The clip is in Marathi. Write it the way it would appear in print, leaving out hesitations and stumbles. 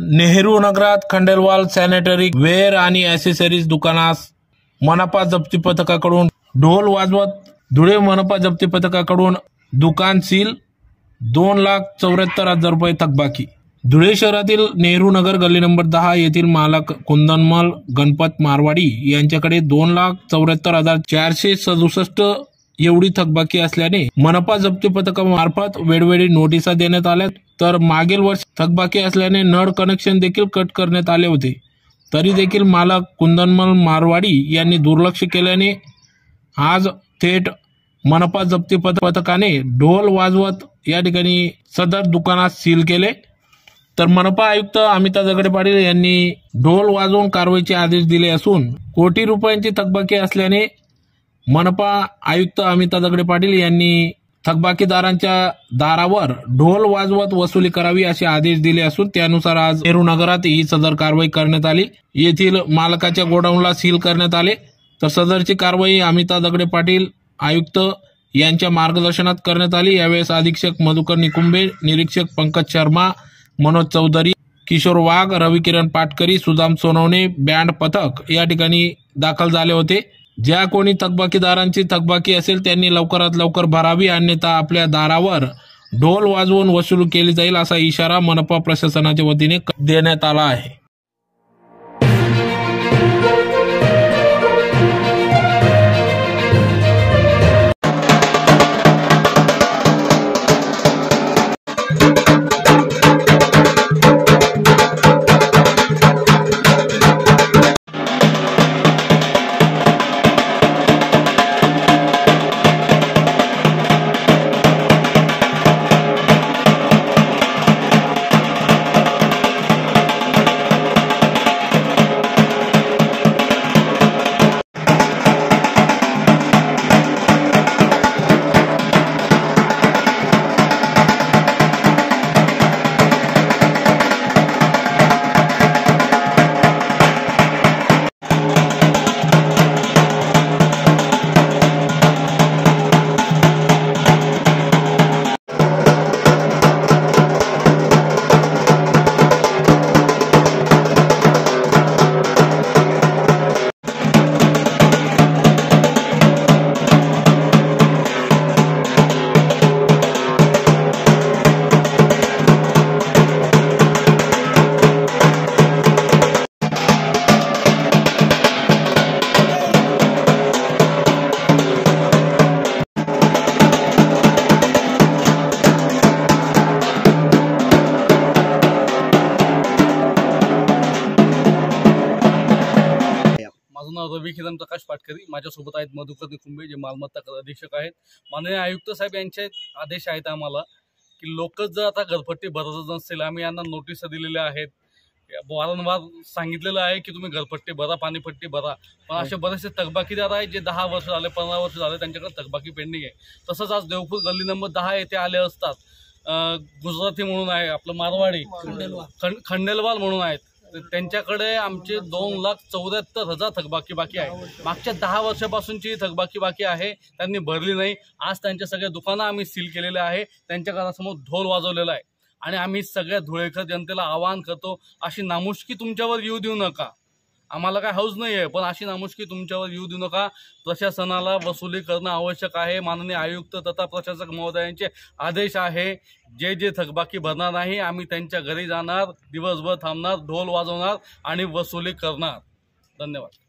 नेहरू नगरात खंडेलवाल सॅनिटरी वेअर आणि ॲसेसरीज दुकानास मनपा जप्ती पथकाकडून ढोल वाजवत धुळे मनपा जप्ती पथकाकडून दुकान सील, 2,74,000 रुपये थकबाकी। धुळे शहरातील नेहरू नगर गल्ली नंबर 10 येथील मालक कुंदनमल गणपत मारवाडी यांच्याकडे 2,74,467 एवढी थकबाकी असल्याने मनपा जप्ती पथकामार्फत वेळोवेळी नोटिसा देण्यात आल्या, तर मागील वर्षी थकबाकी असल्याने नळ कनेक्शन देखील कट करण्यात आले होते। तरी देखील मालक कुंदनमल मारवाडी यांनी दुर्लक्ष केल्याने आज थेट मनपा जप्ती पथकाने ढोल वाजवत या ठिकाणी सदर दुकानात सील केले। तर मनपा आयुक्त अमिता दगडे पाटील यांनी ढोल वाजवून कारवाईचे आदेश दिले असून कोटी रुपयांची थकबाकी असल्याने मनपा आयुक्त अमिता दगडे पाटील यांनी थकबाकीदारांच्या दारावर ढोल वाजवत वसुली करावी असे आदेश दिले असून त्यानुसार आज नेहरू नगरात ही सदर कारवाई करण्यात आली। येथील मालकाच्या गोडाऊनला सील करण्यात आले। तर सदरची कारवाई अमिता दगडे पाटील आयुक्त यांच्या मार्गदर्शनात करण्यात आली। यावेळेस अधीक्षक मधुकर निकुंबे, निरीक्षक पंकज शर्मा, मनोज चौधरी, किशोर वाघ, रविकिरण पाटकरी, सुदाम सोनवणे, बँड पथक या ठिकाणी दाखल झाले होते। ज्या कोणी थकबाकीदारांची थकबाकी असेल त्यांनी लवकरात लवकर भरावी, अन्यथा आपल्या दारावर ढोल वाजवून वसूल केली जाईल असा इशारा मनपा प्रशासनाच्या वतीने देण्यात आला आहे। माझं नाव रविकिरण प्रकाश पाटकरी, माझ्यासोबत आहेत मधुकर निकुंबे जे मालमत्ता कर अधीक्षक आहेत। माननीय आयुक्त साहेब यांचे आदेश आहेत आम्हाला की लोक जर आता घरपट्टी भरत नसतील, आम्ही यांना नोटीस दिलेल्या आहेत, वारंवार सांगितलेलं आहे की तुम्ही घरपट्टी भरा, पाणीपट्टी भरा, पण असे बरेचसे थकबाकीदार आहेत जे 10 वर्ष झाले, 15 वर्ष झाले त्यांच्याकडे थकबाकी पेंडिंग आहे। तसंच आज देवपूर गल्ली नंबर 10 येथे आले असतात गुजराती म्हणून आहे, आपलं मारवाडी खंडेलवाल म्हणून आहेत, त्यांच्याकडे आमचे 2,74,000 थकबाकी बाकी आहे। मागच्या 10 वर्षापासूनची थकबाकी बाकी आहे, त्यांनी भरली नाही। आज त्यांच्या सगळ्या दुकानं आम्ही सील केलेले आहे, त्यांच्या घरासमोर ढोल वाजवलेला आहे आणि आम्ही सगळ्या धुळेकर जनतेला आवाहन करतो, अशी नामुष्की तुमच्यावर येऊ देऊ नका। आम्हाला काय हौस नाही आहे, पण अशी नामुष्की तुमच्यावर येऊ देऊ नका। प्रशासनाला वसुली करणं आवश्यक आहे। माननीय आयुक्त तथा प्रशासक महोदयांचे आदेश आहे, जे थकबाकी भरणार नाही आम्ही त्यांच्या घरी जाणार, दिवसभर थांबणार, ढोल वाजवणार आणि वसुली करणार। धन्यवाद।